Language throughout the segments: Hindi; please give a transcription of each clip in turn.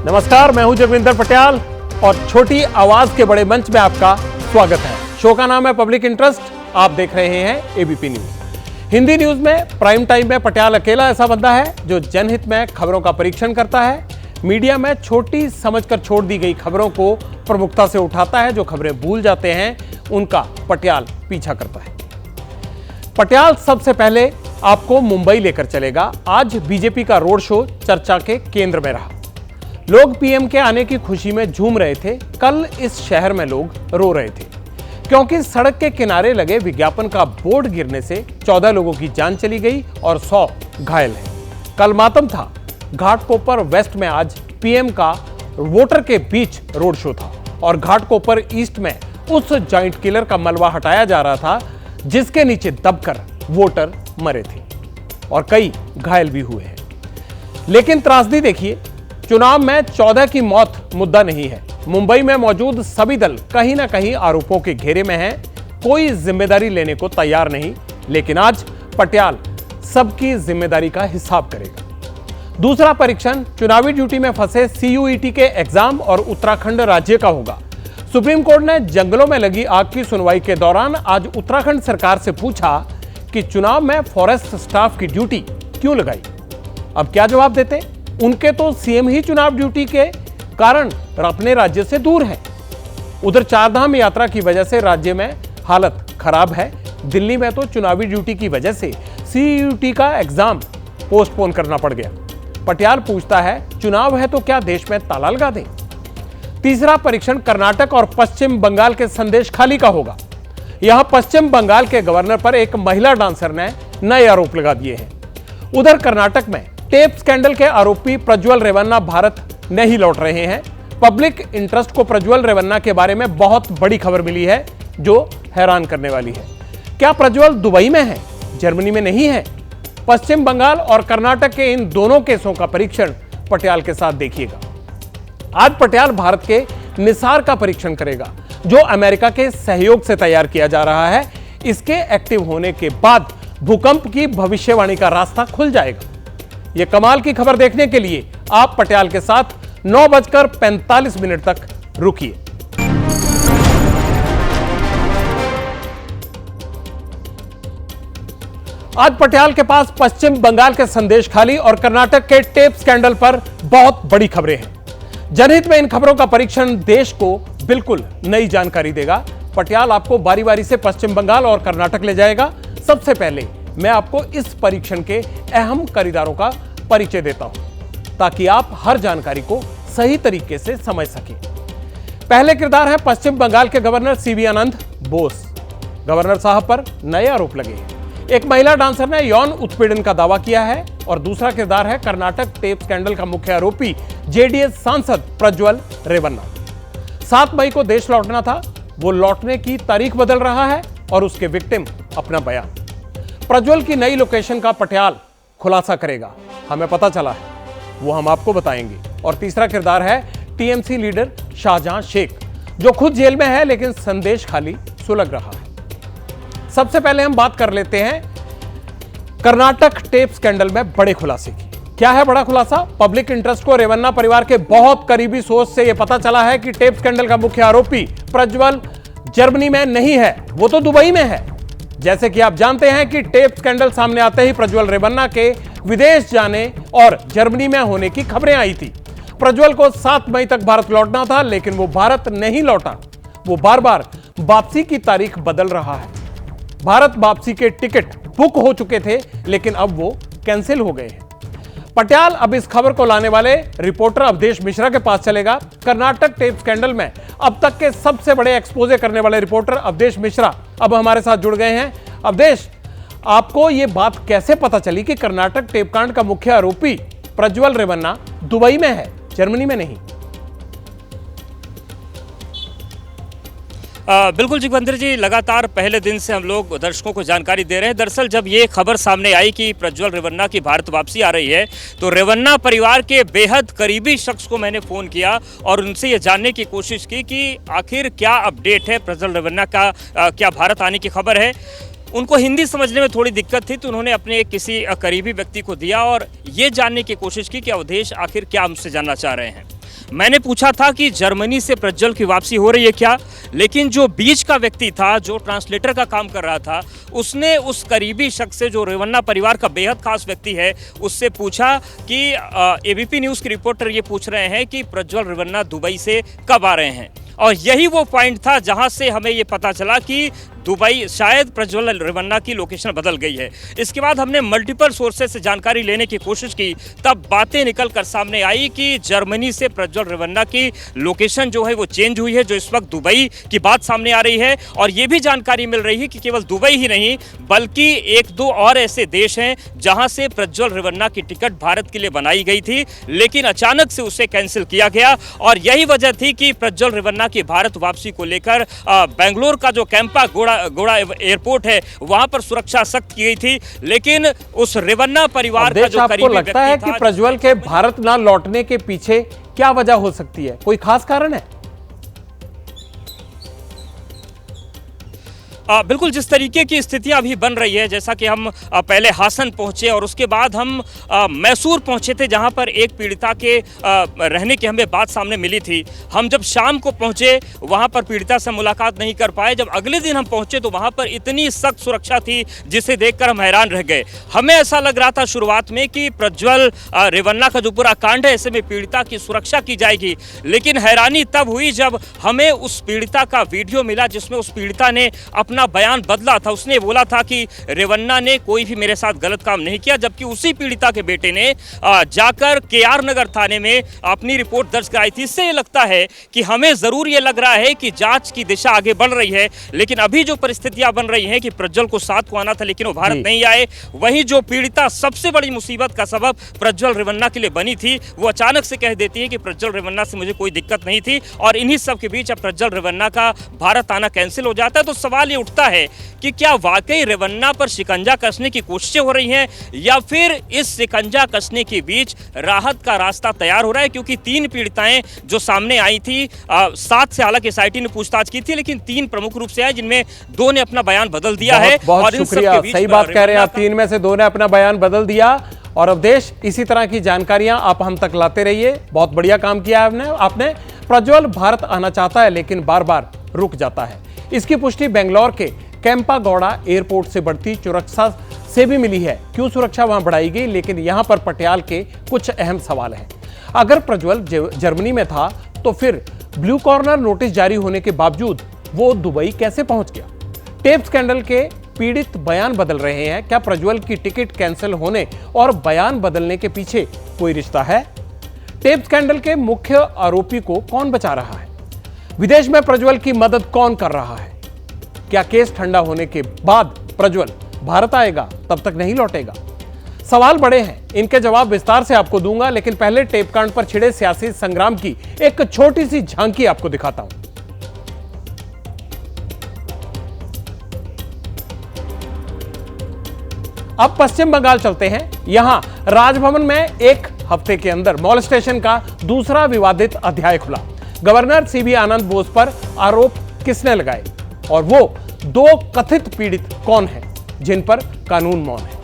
नमस्कार, मैं हूं जगविंदर पटियाल और छोटी आवाज के बड़े मंच में आपका स्वागत है। शो का नाम है पब्लिक इंटरेस्ट। आप देख रहे हैं एबीपी न्यूज। हिंदी न्यूज में प्राइम टाइम में पटियाल अकेला ऐसा बंदा है जो जनहित में खबरों का परीक्षण करता है। मीडिया में छोटी समझकर छोड़ दी गई खबरों को प्रमुखता से उठाता है। जो खबरें भूल जाते हैं उनका पटियाल पीछा करता है। पटियाल सबसे पहले आपको मुंबई लेकर चलेगा। आज बीजेपी का रोड शो चर्चा के केंद्र में रहा। लोग पीएम के आने की खुशी में झूम रहे थे। कल इस शहर में लोग रो रहे थे क्योंकि सड़क के किनारे लगे विज्ञापन का बोर्ड गिरने से 14 लोगों की जान चली गई और 100 घायल हैं। कल मातम था। घाटकोपर वेस्ट में आज पीएम का वोटर के बीच रोड शो था और घाटकोपर ईस्ट में उस जॉइंट किलर का मलबा हटाया जा रहा था जिसके नीचे दबकर वोटर मरे थे और कई घायल भी हुए हैं। लेकिन त्रासदी देखिए, चुनाव में 14 की मौत मुद्दा नहीं है। मुंबई में मौजूद सभी दल कहीं ना कहीं आरोपों के घेरे में हैं। कोई जिम्मेदारी लेने को तैयार नहीं। लेकिन आज पटियाल सबकी जिम्मेदारी का हिसाब करेगा। दूसरा परीक्षण चुनावी ड्यूटी में फंसे सीयूईटी के एग्जाम और उत्तराखंड राज्य का होगा। सुप्रीम कोर्ट ने जंगलों में लगी आग की सुनवाई के दौरान आज उत्तराखंड सरकार से पूछा कि चुनाव में फॉरेस्ट स्टाफ की ड्यूटी क्यों लगाई। अब क्या जवाब देते? उनके तो सीएम ही चुनाव ड्यूटी के कारण अपने राज्य से दूर है। उधर चारधाम यात्रा की वजह से राज्य में हालत खराब है। दिल्ली में तो चुनावी ड्यूटी की वजह से सीयूईटी का एग्जाम पोस्टपोन करना पड़ गया। पटियाल पूछता है, चुनाव है तो क्या देश में ताला लगा दें? तीसरा परीक्षण कर्नाटक और पश्चिम बंगाल के संदेश खाली का होगा। यहां पश्चिम बंगाल के गवर्नर पर एक महिला डांसर ने नए आरोप लगा दिए हैं। उधर कर्नाटक में टेप स्कैंडल के आरोपी प्रज्वल रेवन्ना भारत नहीं लौट रहे हैं। पब्लिक इंटरेस्ट को प्रज्वल रेवन्ना के बारे में बहुत बड़ी खबर मिली है जो हैरान करने वाली है। क्या प्रज्वल दुबई में है, जर्मनी में नहीं है? पश्चिम बंगाल और कर्नाटक के इन दोनों केसों का परीक्षण पटियाल के साथ देखिएगा। आज पटियाल भारत के निसार का परीक्षण करेगा जो अमेरिका के सहयोग से तैयार किया जा रहा है। इसके एक्टिव होने के बाद भूकंप की भविष्यवाणी का रास्ता खुल जाएगा। यह कमाल की खबर देखने के लिए आप पटियाल के साथ 9:45 तक रुकिए। आज पटियाल के पास पश्चिम बंगाल के संदेश खाली और कर्नाटक के टेप स्कैंडल पर बहुत बड़ी खबरें हैं। जनहित में इन खबरों का परीक्षण देश को बिल्कुल नई जानकारी देगा। पटियाल आपको बारी बारी से पश्चिम बंगाल और कर्नाटक ले जाएगा। सबसे पहले मैं आपको इस परीक्षण के अहम खरीदारों का परिचय देता हूं ताकि आप हर जानकारी को सही तरीके से समझ सकें। पहले किरदार है पश्चिम बंगाल के गवर्नर सीवी आनंद बोस। गवर्नर साहब पर नए आरोप लगे हैं। एक महिला डांसर ने यौन उत्पीड़न का दावा किया है और दूसरा किरदार है कर्नाटक टेप स्कैंडल का मुख्य आरोपी जेडीएस सांसद प्रज्वल रेवन्ना। 7 मई को देश लौटना था, वो लौटने की तारीख बदल रहा है और उसके विक्टिम अपना बयान। प्रज्वल की नई लोकेशन का पटियाल खुलासा करेगा। हमें पता चला है, वो हम आपको बताएंगे। और तीसरा किरदार है टीएमसी लीडर शाहजहां शेख जो खुद जेल में है लेकिन संदेश खाली सुलग रहा है। सबसे पहले हम बात कर लेते हैं कर्नाटक टेप स्कैंडल में बड़े खुलासे की। क्या है बड़ा खुलासा? पब्लिक इंटरेस्ट को रेवन्ना परिवार के बहुत करीबी सोर्स से यह पता चला है कि टेप स्कैंडल का मुख्य आरोपी प्रज्वल जर्मनी में नहीं है, वो तो दुबई में है। जैसे कि आप जानते हैं कि टेप स्कैंडल सामने आते ही प्रज्वल रेवन्ना के विदेश जाने और जर्मनी में होने की खबरें आई थी। प्रज्वल को 7 मई तक भारत लौटना था लेकिन वो भारत नहीं लौटा। वो बार बार वापसी की तारीख बदल रहा है। भारत वापसी के टिकट बुक हो चुके थे लेकिन अब वो कैंसिल हो गए हैं। पटियाल अब इस खबर को लाने वाले रिपोर्टर अवधेश मिश्रा के पास चलेगा। कर्नाटक टेप स्कैंडल में अब तक के सबसे बड़े एक्सपोजे करने वाले रिपोर्टर अवधेश मिश्रा अब हमारे साथ जुड़ गए हैं। अवधेश, आपको यह बात कैसे पता चली कि कर्नाटक टेप कांड का मुख्य आरोपी प्रज्वल रेवन्ना दुबई में है, जर्मनी में नहीं? बिल्कुल जगविंदर जी, लगातार पहले दिन से हम लोग दर्शकों को जानकारी दे रहे हैं। दरअसल जब ये खबर सामने आई कि प्रज्वल रेवन्ना की भारत वापसी आ रही है तो रेवन्ना परिवार के बेहद करीबी शख्स को मैंने फ़ोन किया और उनसे ये जानने की कोशिश की कि आखिर क्या अपडेट है प्रज्वल रेवन्ना का, क्या भारत आने की खबर है। उनको हिंदी समझने में थोड़ी दिक्कत थी तो उन्होंने अपने किसी करीबी व्यक्ति को दिया और ये जानने की कोशिश की कि अवधेश आखिर क्या हमसे जानना चाह रहे हैं। मैंने पूछा था कि जर्मनी से प्रज्वल की वापसी हो रही है क्या, लेकिन जो बीच का व्यक्ति था, जो ट्रांसलेटर का काम कर रहा था, उसने उस करीबी शख्स से, जो रेवन्ना परिवार का बेहद खास व्यक्ति है, उससे पूछा कि एबीपी न्यूज़ के रिपोर्टर ये पूछ रहे हैं कि प्रज्वल रेवन्ना दुबई से कब आ रहे हैं। और यही वो पॉइंट था जहां से हमें ये पता चला कि दुबई, शायद प्रज्वल रेवन्ना की लोकेशन बदल गई है। इसके बाद हमने मल्टीपल सोर्सेज से जानकारी लेने की कोशिश की, तब बातें निकल कर सामने आई कि जर्मनी से प्रज्वल रेवन्ना की लोकेशन जो है वो चेंज हुई है, जो इस वक्त दुबई की बात सामने आ रही है। और ये भी जानकारी मिल रही है कि केवल दुबई ही नहीं, बल्कि एक दो और ऐसे देश हैं जहां से प्रज्वल रेवन्ना की टिकट भारत के लिए बनाई गई थी, लेकिन अचानक से उसे कैंसिल किया गया। और यही वजह थी कि प्रज्वल रेवन्ना की भारत वापसी को लेकर बेंगलोर का जो कैंपा गोड़ा एयरपोर्ट है, वहां पर सुरक्षा सख्त की गई थी। लेकिन उस रेवन्ना परिवार का जो करीबी व्यक्ति था, लगता है कि प्रज्वल के भारत ना लौटने के पीछे क्या वजह हो सकती है? कोई खास कारण है? बिल्कुल, जिस तरीके की स्थितियां अभी बन रही है, जैसा कि हम पहले हासन पहुंचे और उसके बाद हम मैसूर पहुंचे थे, जहां पर एक पीड़िता के रहने की हमें बात सामने मिली थी। हम जब शाम को पहुंचे, वहां पर पीड़िता से मुलाकात नहीं कर पाए। जब अगले दिन हम पहुंचे तो वहां पर इतनी सख्त सुरक्षा थी, जिसे देखकर हम हैरान रह गए। हमें ऐसा लग रहा था शुरुआत में कि प्रज्वल रेवन्ना का जो पूरा कांड है, ऐसे में पीड़िता की सुरक्षा की जाएगी, लेकिन हैरानी तब हुई जब हमें उस पीड़िता का वीडियो मिला, जिसमें उस पीड़िता ने अपना बयान बदला था। उसने बोला था कि रेवन्ना ने कोई भी मेरे साथ गलत काम नहीं किया, जबकि उसी पीड़िता के बेटे ने जाकर केआर नगर थाने में अपनी रिपोर्ट दर्ज कराई थी। इससे ये लगता है कि हमें जरूर ये लग रहा है कि जांच की दिशा आगे बढ़ रही है, लेकिन अभी जो परिस्थितियां बन रही हैं कि प्रज्वल को साथ को आना था लेकिन वो भारत नहीं आए, वहीं जो पीड़िता सबसे बड़ी मुसीबत का सबब प्रज्वल रेवन्ना के लिए बनी थी, वो अचानक से कह देती है कि प्रज्वल रेवन्ना से मुझे कोई दिक्कत नहीं थी। और इन्हीं सब के बीच अब प्रज्वल रेवन्ना का भारत आना कैंसिल हो जाता है। तो सवाल ये उठता है कि क्या वाकई रेवन्ना पर शिकंजा कसने की कोशिशें हो रही हैं, या फिर इस शिकंजा कसने के बीच राहत का रास्ता तैयार हो रहा है? क्योंकि 3 पीड़िताएं जो सामने आई थी, 7 से हालांकि एसआईटी ने पूछताछ की थी, लेकिन 3 प्रमुख रूप से आई, जिनमें 2 ने अपना बयान बदल दिया है। बहुत शुक्रिया, सही बात कह रहे हैं आप। 3 में से 2 ने अपना बयान बदल दिया। और अवधेश, इसी तरह की जानकारियां आप हम तक लाते रहिए। बहुत बढ़िया काम किया है आपने। प्रज्वल भारत आना चाहता है लेकिन बार बार रुक जाता है। इसकी पुष्टि बेंगलोर के कैंपा गौड़ा एयरपोर्ट से बढ़ती सुरक्षा से भी मिली है। क्यों सुरक्षा वहां बढ़ाई गई? लेकिन यहां पर पटियाल के कुछ अहम सवाल हैं। अगर प्रज्वल जर्मनी में था तो फिर ब्लू कॉर्नर नोटिस जारी होने के बावजूद वो दुबई कैसे पहुंच गया? टेप स्कैंडल के पीड़ित बयान बदल रहे हैं। क्या प्रज्वल की टिकट कैंसिल होने और बयान बदलने के पीछे कोई रिश्ता है? टेप स्कैंडल के मुख्य आरोपी को कौन बचा रहा है? विदेश में प्रज्वल की मदद कौन कर रहा है? क्या केस ठंडा होने के बाद प्रज्वल भारत आएगा, तब तक नहीं लौटेगा? सवाल बड़े हैं, इनके जवाब विस्तार से आपको दूंगा, लेकिन पहले टेपकांड पर छिड़े सियासी संग्राम की एक छोटी सी झांकी आपको दिखाता हूं। अब पश्चिम बंगाल चलते हैं। यहां राजभवन में एक हफ्ते के अंदर मॉलेस्टेशन का दूसरा विवादित अध्याय खुला। गवर्नर सीबी आनंद बोस पर आरोप किसने लगाए और वो 2 कथित पीड़ित कौन हैं जिन पर कानून मौन है?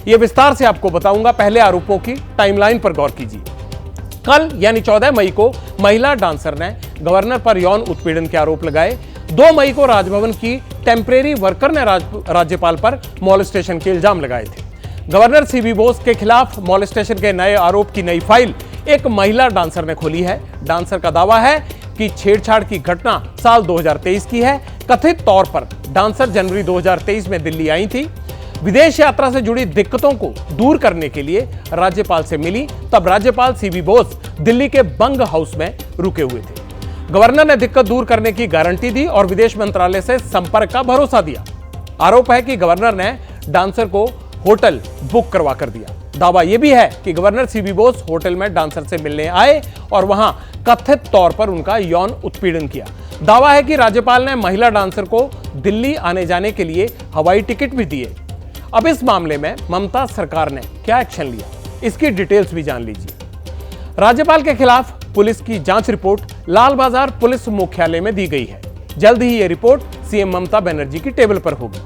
यह विस्तार से आपको बताऊंगा। पहले आरोपों की टाइमलाइन पर गौर कीजिए। कल यानी 14 मई को महिला डांसर ने गवर्नर पर यौन उत्पीड़न के आरोप लगाए। 2 मई को राजभवन की टेम्परेरी वर्कर ने राज्यपाल पर मॉलेस्टेशन के इल्जाम लगाए थे। गवर्नर सीबी बोस के खिलाफ मॉलेस्टेशन के नए आरोप की नई फाइल एक महिला डांसर ने खोली है। डांसर का दावा है कि छेड़छाड़ की घटना साल 2023 की है। कथित तौर पर डांसर जनवरी 2023 में दिल्ली आई थी। विदेश यात्रा से जुड़ी दिक्कतों को दूर करने के लिए राज्यपाल से मिली। तब राज्यपाल सीबी बोस दिल्ली के बंग हाउस में रुके हुए थे। गवर्नर ने दिक्कत दूर करने की गारंटी दी और विदेश मंत्रालय से संपर्क का भरोसा दिया। आरोप है कि गवर्नर ने डांसर को होटल बुक करवा कर दिया। दावा यह भी है कि गवर्नर सीबी बोस होटल में डांसर से मिलने आए और वहां कथित तौर पर उनका यौन उत्पीड़न किया। दावा है कि राज्यपाल ने महिला डांसर को दिल्ली आने जाने के लिए हवाई टिकट भी दिए। अब इस मामले में ममता सरकार ने क्या एक्शन लिया, इसकी डिटेल्स भी जान लीजिए। राज्यपाल के खिलाफ पुलिस की जांच रिपोर्ट लाल बाजार पुलिस मुख्यालय में दी गई है। जल्द ही यह रिपोर्ट सीएम ममता बनर्जी की टेबल पर होगी।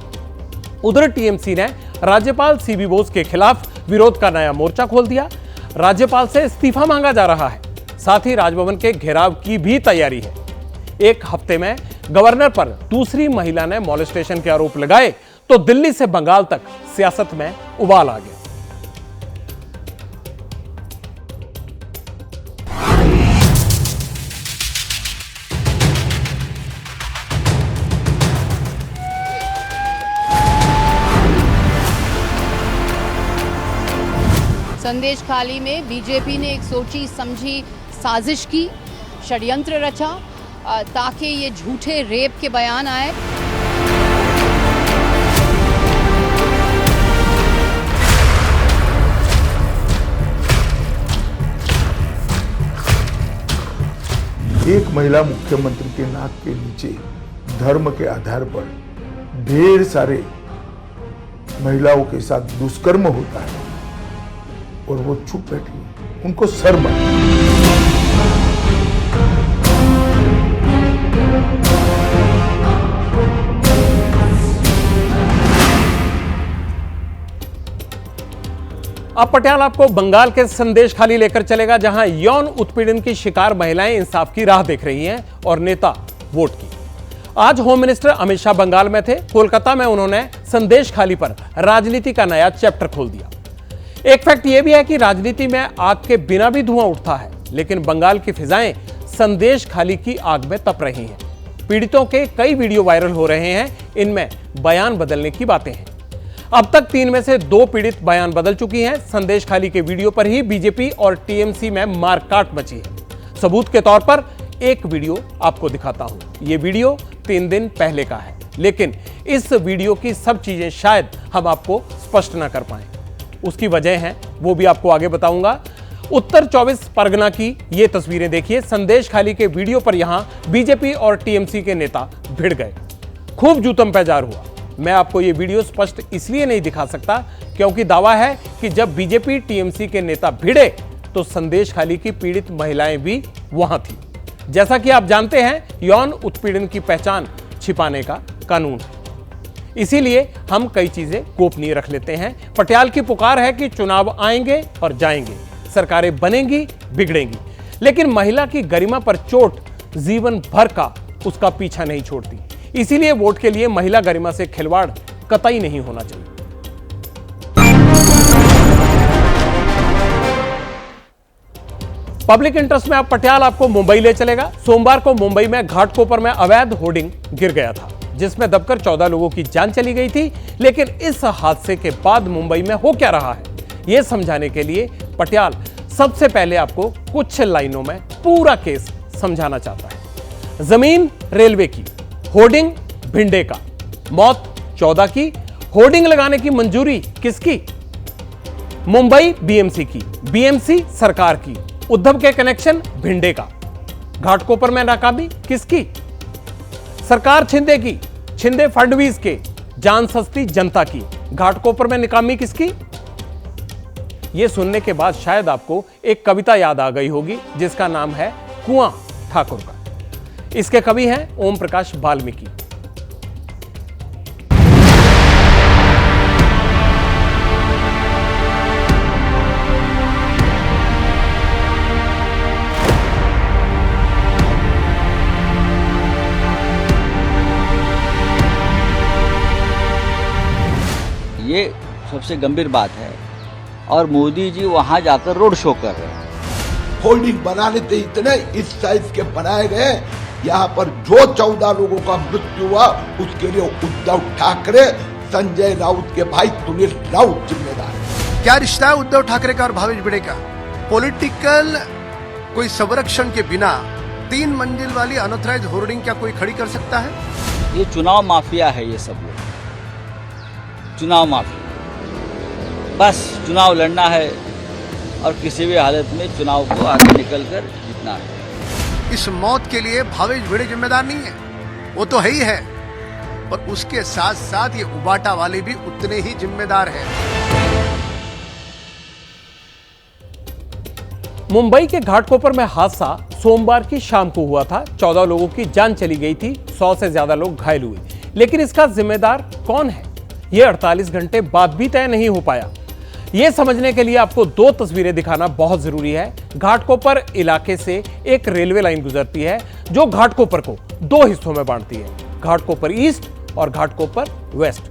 उधर टीएमसी ने राज्यपाल सीबी बोस के खिलाफ विरोध का नया मोर्चा खोल दिया। राज्यपाल से इस्तीफा मांगा जा रहा है। साथ ही राजभवन के घेराव की भी तैयारी है। एक हफ्ते में गवर्नर पर दूसरी महिला ने मॉलेस्टेशन के आरोप लगाए तो दिल्ली से बंगाल तक सियासत में उबाल आ गया। संदेश खाली में बीजेपी ने एक सोची समझी साजिश की, षड्यंत्र रचा ताकि ये झूठे रेप के बयान आए। एक महिला मुख्यमंत्री के नाक के नीचे धर्म के आधार पर ढेर सारे महिलाओं के साथ दुष्कर्म होता है और वो चुप बैठी है, उनको शर्म है। अब पटियाला आपको बंगाल के संदेश खाली लेकर चलेगा, जहां यौन उत्पीड़न की शिकार महिलाएं इंसाफ की राह देख रही हैं और नेता वोट की। आज होम मिनिस्टर अमित शाह बंगाल में थे। कोलकाता में उन्होंने संदेश खाली पर राजनीति का नया चैप्टर खोल दिया। एक फैक्ट यह भी है कि राजनीति में आग के बिना भी धुआं उठता है, लेकिन बंगाल की फिजाएं संदेश खाली की आग में तप रही हैं। पीड़ितों के कई वीडियो वायरल हो रहे हैं, इनमें बयान बदलने की बातें हैं। अब तक 3 में से 2 पीड़ित बयान बदल चुकी हैं। संदेश खाली के वीडियो पर ही बीजेपी और टीएमसी में मारकाट मची है। सबूत के तौर पर एक वीडियो आपको दिखाता हूं। यह वीडियो 3 दिन पहले का है, लेकिन इस वीडियो की सब चीजें शायद हम आपको स्पष्ट ना कर पाए। उसकी वजह है वो भी आपको आगे बताऊंगा। उत्तर 24 परगना की ये तस्वीरें देखिए। संदेश खाली के वीडियो पर यहां बीजेपी और टीएमसी के नेता भिड़ गए, खूब जूतम पैजार हुआ। मैं आपको ये वीडियो स्पष्ट इसलिए नहीं दिखा सकता क्योंकि दावा है कि जब बीजेपी टीएमसी के नेता भिड़े तो संदेश खाली की पीड़ित महिलाएं भी वहां थी। जैसा कि आप जानते हैं, यौन उत्पीड़न की पहचान छिपाने का कानून है, इसीलिए हम कई चीजें गोपनीय रख लेते हैं। पटियाल की पुकार है कि चुनाव आएंगे और जाएंगे, सरकारें बनेंगी बिगड़ेंगी, लेकिन महिला की गरिमा पर चोट जीवन भर का उसका पीछा नहीं छोड़ती। इसीलिए वोट के लिए महिला गरिमा से खिलवाड़ कतई नहीं होना चाहिए। पब्लिक इंटरेस्ट में अब पटियाला आपको मुंबई ले चलेगा। सोमवार को मुंबई में घाटकोपर में अवैध होर्डिंग गिर गया था, जिसमें दबकर 14 लोगों की जान चली गई थी। लेकिन इस हादसे के बाद मुंबई में हो क्या रहा है, यह समझाने के लिए पटियाल सबसे पहले आपको कुछ लाइनों में पूरा केस समझाना चाहता है। जमीन रेलवे की, होर्डिंग भिंडे का, मौत 14 की, होर्डिंग लगाने की मंजूरी किसकी? मुंबई बीएमसी की, बीएमसी सरकार की, उद्धव के कनेक्शन भिंडे का, घाटकोपर में नाकामी किसकी? सरकार छिंदे की, छिंदे फडणवीस के, जान सस्ती जनता की, घाटकोपर में नाकामी किसकी? यह सुनने के बाद शायद आपको एक कविता याद आ गई होगी जिसका नाम है कुआं ठाकुर का। इसके कवि हैं ओम प्रकाश वाल्मीकि। ये सबसे गंभीर बात है और मोदी जी वहां जाकर रोड शो कर रहे हैं। होल्डिंग बनाने थे इतने इस साइज के बनाए गए, यहाँ पर जो 14 लोगों का मृत्यु हुआ उसके लिए उद्धव ठाकरे, संजय राउत के भाई सुनील राउत जिम्मेदार है। क्या रिश्ता है उद्धव ठाकरे का और भावेश भिड़े का? पॉलिटिकल कोई संरक्षण के बिना 3 मंजिल वाली अनऑथराइज्ड होर्डिंग क्या कोई खड़ी कर सकता है? ये चुनाव माफिया है, ये सब लोग चुनाव माफिया। बस चुनाव लड़ना है और किसी भी हालत में चुनाव को आगे निकलकर जीतना है। इस मौत के लिए भावेश भिड़े जिम्मेदार नहीं है, वो तो है ही है, पर उसके साथ साथ ये उबाटा वाले भी उतने ही जिम्मेदार हैं। मुंबई के घाटकोपर में हादसा सोमवार की शाम को हुआ था। 14 लोगों की जान चली गई थी, 100 से ज्यादा लोग घायल हुए, लेकिन इसका जिम्मेदार कौन है, यह 48 घंटे बाद भी तय नहीं हो पाया। यह समझने के लिए आपको दो तस्वीरें दिखाना बहुत जरूरी है। घाटकोपर इलाके से एक रेलवे लाइन गुजरती है जो घाटकोपर को दो हिस्सों में बांटती है, घाटकोपर ईस्ट और घाटकोपर वेस्ट।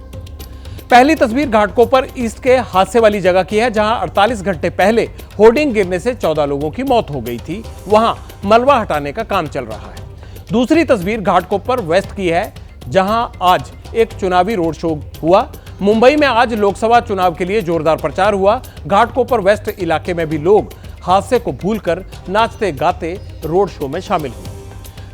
पहली तस्वीर घाटकोपर ईस्ट के हादसे वाली जगह की है जहां 48 घंटे पहले होर्डिंग गिरने से 14 लोगों की मौत हो गई थी। वहां मलबा हटाने का काम चल रहा है। दूसरी तस्वीर घाटकोपर वेस्ट की है जहां आज एक चुनावी रोड शो हुआ। मुंबई में आज लोकसभा चुनाव के लिए जोरदार प्रचार हुआ। घाटकोपर वेस्ट इलाके में भी लोग हादसे को भूलकर नाचते गाते रोड शो में शामिल हुए।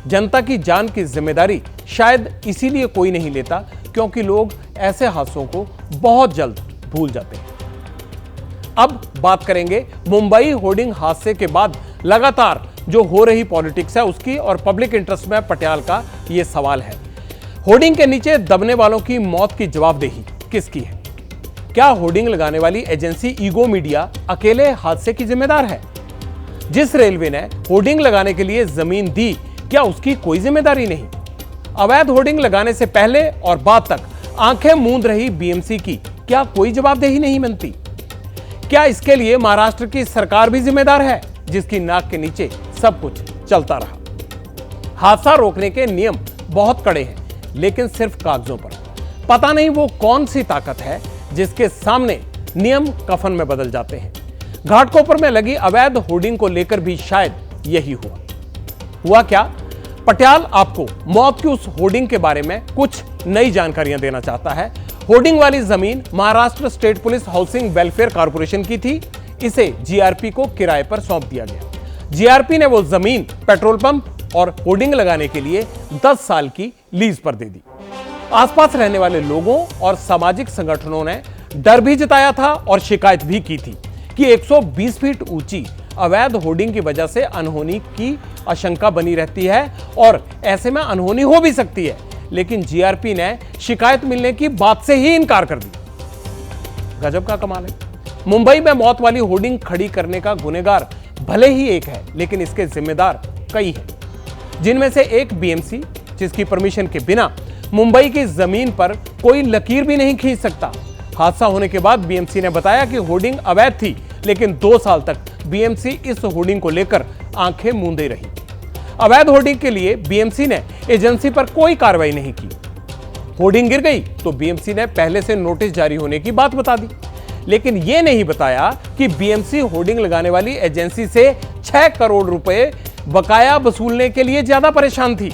जनता की जान की जिम्मेदारी शायद इसीलिए कोई नहीं लेता क्योंकि लोग ऐसे हादसों को बहुत जल्द भूल जाते हैं। अब बात करेंगे मुंबई होर्डिंग हादसे के बाद लगातार जो हो रही पॉलिटिक्स है उसकी, और पब्लिक इंटरेस्ट में पटियाल का यह सवाल है, होर्डिंग के नीचे दबने वालों की मौत की जवाबदेही किसकी है? क्या होर्डिंग लगाने वाली एजेंसी ईगो मीडिया अकेले हादसे की जिम्मेदार है? जिस रेलवे ने होर्डिंग लगाने के लिए जमीन दी, क्या उसकी कोई जिम्मेदारी नहीं? अवैध होर्डिंग लगाने से पहले और बाद तक आंखें मूंद रही बीएमसी की क्या कोई जवाबदेही नहीं बनती? क्या इसके लिए महाराष्ट्र की सरकार भी जिम्मेदार है जिसकी नाक के नीचे सब कुछ चलता रहा? हादसा रोकने के नियम बहुत कड़े हैं लेकिन सिर्फ कागजों पर। पता नहीं वो कौन सी ताकत है जिसके सामने नियम कफन में बदल जाते हैं। घाटकोपर में लगी अवैध होर्डिंग को लेकर भी शायद यही हुआ क्या? पटियाल आपको मौत की उस होर्डिंग के बारे में कुछ नई जानकारियां देना चाहता है। होर्डिंग वाली जमीन Maharashtra state police housing welfare corporation की थी। इसे जीआरपी को किराए पर सौंप दिया गया। जीआरपी ने वो जमीन पेट्रोल पंप और होर्डिंग लगाने के लिए 10 साल की लीज पर दे दी। आसपास रहने वाले लोगों और सामाजिक संगठनों ने डर भी जताया था और शिकायत भी की थी कि 120 फीट ऊंची अवैध होर्डिंग की वजह से अनहोनी की आशंका बनी रहती है और ऐसे में अनहोनी हो भी सकती है। लेकिन जीआरपी ने शिकायत मिलने की बात से ही इनकार कर दिया। गजब का कमाल है। मुंबई में मौत वाली होर्डिंग खड़ी करने का गुनहगार भले ही एक है लेकिन इसके जिम्मेदार कई हैं, जिनमें से एक बीएमसी जिसकी परमिशन के बिना मुंबई की जमीन पर कोई लकीर भी नहीं खींच सकता। हादसा होने के बाद बीएमसी ने बताया कि होर्डिंग अवैध थी लेकिन 2 साल तक बीएमसी इस होर्डिंग को लेकर आंखें मूंदे रही। अवैध होर्डिंग के लिए बीएमसी ने एजेंसी पर कोई कार्रवाई नहीं की। होर्डिंग गिर गई तो बीएमसी ने पहले से नोटिस जारी होने की बात बता दी, लेकिन यह नहीं बताया कि बीएमसी होर्डिंग लगाने वाली एजेंसी से 6 करोड़ रुपए बकाया वसूलने के लिए ज्यादा परेशान थी,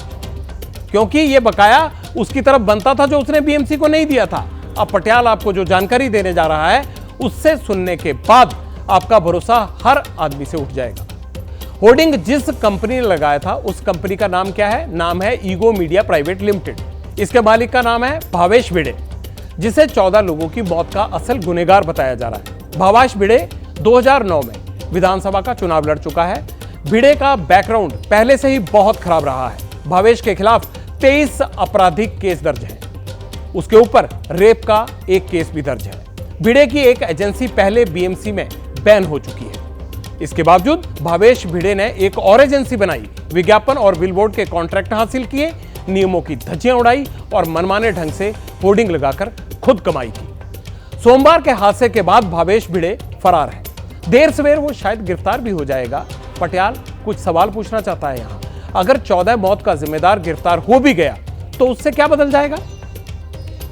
क्योंकि यह बकाया उसकी तरफ बनता था जो उसने बीएमसी को नहीं दिया था। अब पटियाल आपको जो जानकारी देने जा रहा है उससे सुनने के बाद आपका भरोसा हर आदमी से उठ जाएगा। होर्डिंग जिस कंपनी ने लगाया था उस कंपनी का नाम क्या है? नाम है ईगो मीडिया प्राइवेट लिमिटेड। इसके मालिक का नाम है भावेश भिड़े, जिसे 14 लोगों की मौत का असल गुनहगार बताया जा रहा है। भावेश भिड़े 2009 में विधानसभा का चुनाव लड़ चुका है। भिड़े का बैकग्राउंड पहले से ही बहुत खराब रहा है। भावेश के खिलाफ 23 आपराधिक केस दर्ज हैं। उसके ऊपर रेप का एक केस भी दर्ज है। भिड़े की एक एजेंसी पहले बीएमसी में बैन हो चुकी है। इसके बावजूद भावेश भिड़े ने एक और एजेंसी बनाई, विज्ञापन और बिलबोर्ड के कॉन्ट्रैक्ट हासिल किए, नियमों की धज्जियां उड़ाई और मनमाने ढंग से होर्डिंग लगाकर खुद कमाई की। सोमवार के हादसे के बाद भावेश भिड़े फरार है। देर सवेर वो शायद गिरफ्तार भी हो जाएगा। पटियाल कुछ सवाल पूछना चाहता है यहां, अगर 14 मौत का जिम्मेदार गिरफ्तार हो भी गया तो उससे क्या बदल जाएगा?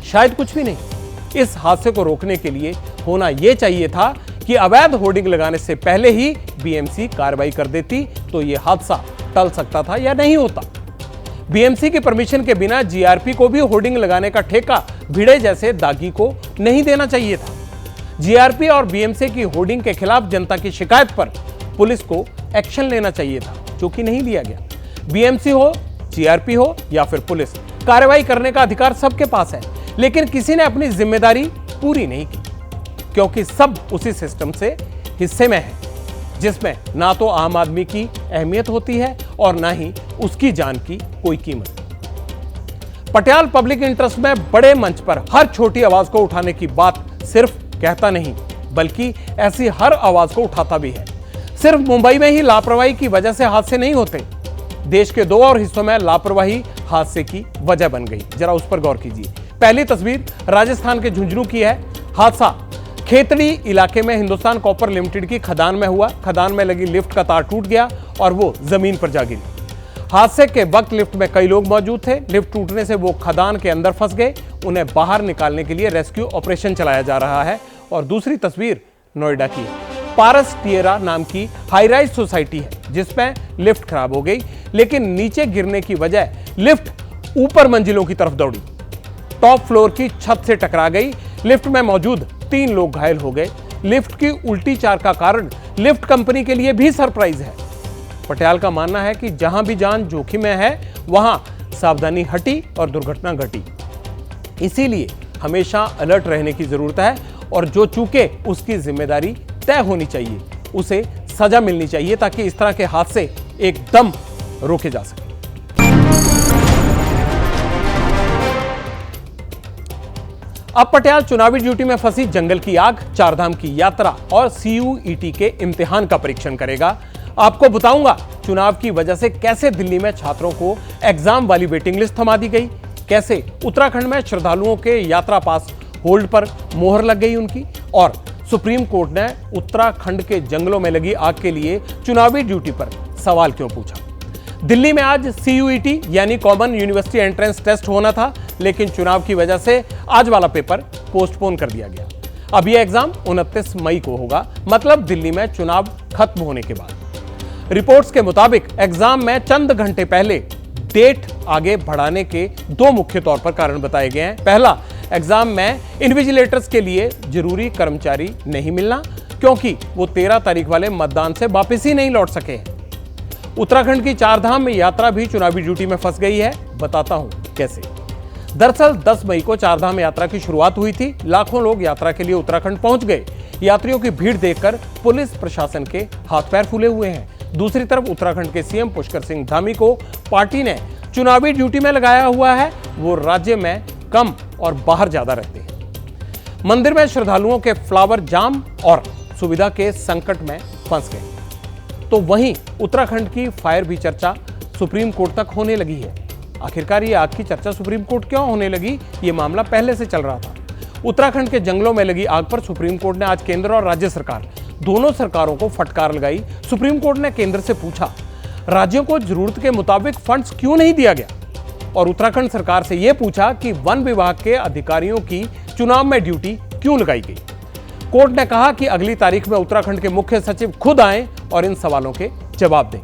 शायद कुछ भी नहीं। इस हादसे को रोकने के लिए होना यह चाहिए था कि अवैध होर्डिंग लगाने से पहले ही बीएमसी कार्रवाई कर देती तो यह हादसा टल सकता था या नहीं होता। बीएमसी की परमिशन के बिना जीआरपी को भी होर्डिंग लगाने का ठेका भिड़े जैसे दागी को नहीं देना चाहिए था। जीआरपी और बीएमसी की होर्डिंग के खिलाफ जनता की शिकायत पर पुलिस को एक्शन लेना चाहिए था, जो कि नहीं लिया गया। बीएमसी हो, जीआरपी हो या फिर पुलिस, कार्रवाई करने का अधिकार सबके पास है, लेकिन किसी ने अपनी जिम्मेदारी पूरी नहीं की, क्योंकि सब उसी सिस्टम से हिस्से में है जिसमें ना तो आम आदमी की अहमियत होती है और ना ही उसकी जान की कोई कीमत। पटियाल पब्लिक इंटरेस्ट में बड़े मंच पर हर छोटी आवाज को उठाने की बात सिर्फ कहता नहीं, बल्कि ऐसी हर आवाज को उठाता भी है। सिर्फ मुंबई में ही लापरवाही की वजह से हादसे नहीं होते, देश के 2 और हिस्सों में लापरवाही हादसे की वजह बन गई। जरा उस पर गौर कीजिए। पहली तस्वीर राजस्थान के झुंझुनू की है। हादसा खेतड़ी इलाके में हिंदुस्तान कॉपर लिमिटेड की खदान में हुआ। खदान में लगी लिफ्ट का तार टूट गया और वो जमीन पर जा गिरी। हादसे के वक्त लिफ्ट में कई लोग मौजूद थे। लिफ्ट टूटने से वो खदान के अंदर फंस गए। उन्हें बाहर निकालने के लिए रेस्क्यू ऑपरेशन चलाया जा रहा है। और दूसरी तस्वीर नोएडा की है। पारस टिएरा नाम की हाई राइज सोसाइटी है जिसमें लिफ्ट खराब हो गई, लेकिन नीचे गिरने की वजह लिफ्ट ऊपर मंजिलों की तरफ दौड़ी, टॉप फ्लोर की छत से टकरा गई। लिफ्ट में मौजूद 3 लोग घायल हो गए। लिफ्ट की उल्टी चाल का कारण लिफ्ट कंपनी के लिए भी सरप्राइज है। पटियाल का मानना है कि जहां भी जान जोखिम में है वहां सावधानी हटी और दुर्घटना घटी। इसीलिए हमेशा अलर्ट रहने की जरूरत है और जो चूके उसकी जिम्मेदारी तय होनी चाहिए, उसे सजा मिलनी चाहिए ताकि इस तरह के हादसे एकदम रोके जा सके। अब पटियाल चुनावी ड्यूटी में फंसी जंगल की आग, चारधाम की यात्रा और CUET के इम्तिहान का परीक्षण करेगा। आपको बताऊंगा चुनाव की वजह से कैसे दिल्ली में छात्रों को एग्जाम वाली वेटिंग लिस्ट थमा दी गई, कैसे उत्तराखंड में श्रद्धालुओं के यात्रा पास होल्ड पर मोहर लग गई उनकी, और सुप्रीम कोर्ट ने उत्तराखंड के जंगलों में लगी आग के लिए चुनावी ड्यूटी पर सवाल क्यों पूछा। दिल्ली में आज CUET यानी कॉमन यूनिवर्सिटी एंट्रेंस टेस्ट होना था, लेकिन चुनाव की वजह से आज वाला पेपर पोस्टपोन कर दिया गया। अब यह एग्जाम 29 मई को होगा, मतलब दिल्ली में चुनाव खत्म होने के बाद। रिपोर्ट्स के मुताबिक एग्जाम में चंद घंटे पहले डेट आगे बढ़ाने के 2 मुख्य तौर पर कारण बताए गए हैं। पहला, एग्जाम में इन्विजिलेटर्स के लिए जरूरी कर्मचारी नहीं मिलना, क्योंकि वो 13 तारीख वाले मतदान से वापस ही नहीं लौट सके हैं। उत्तराखंड की चारधाम में यात्रा भी चुनावी ड्यूटी में फंस गई है। बताता हूं कैसे। दरअसल 10 मई को चारधाम यात्रा की शुरुआत हुई थी। लाखों लोग यात्रा के लिए उत्तराखंड पहुंच गए। यात्रियों की भीड़ देखकर पुलिस प्रशासन के हाथ पैर फूले हुए हैं। दूसरी तरफ उत्तराखंड के सीएम पुष्कर सिंह धामी को पार्टी ने चुनावी ड्यूटी में लगाया हुआ है। वो राज्य में कम और बाहर ज्यादा रहते हैं। मंदिर में श्रद्धालुओं के फ्लावर जाम और सुविधा के संकट में फंस गए। तो वहीं उत्तराखंड की फायर भी चर्चा सुप्रीम कोर्ट तक होने लगी है। आखिरकार ये आग की चर्चा सुप्रीम कोर्ट क्यों होने लगी? ये मामला पहले से चल रहा था। उत्तराखंड के जंगलों में लगी आग पर सुप्रीम कोर्ट ने आज केंद्र और राज्य सरकार दोनों सरकारों को फटकार लगाई। सुप्रीम कोर्ट ने केंद्र से पूछा, राज्यों को जरूरत के मुताबिक फंड्स क्यों नहीं दिया गया? और उत्तराखंड सरकार से यह पूछा कि वन विभाग के अधिकारियों की चुनाव में ड्यूटी क्यों लगाई गई? कोर्ट ने कहा कि अगली तारीख में उत्तराखंड के मुख्य सचिव खुद आए और इन सवालों के जवाब दें।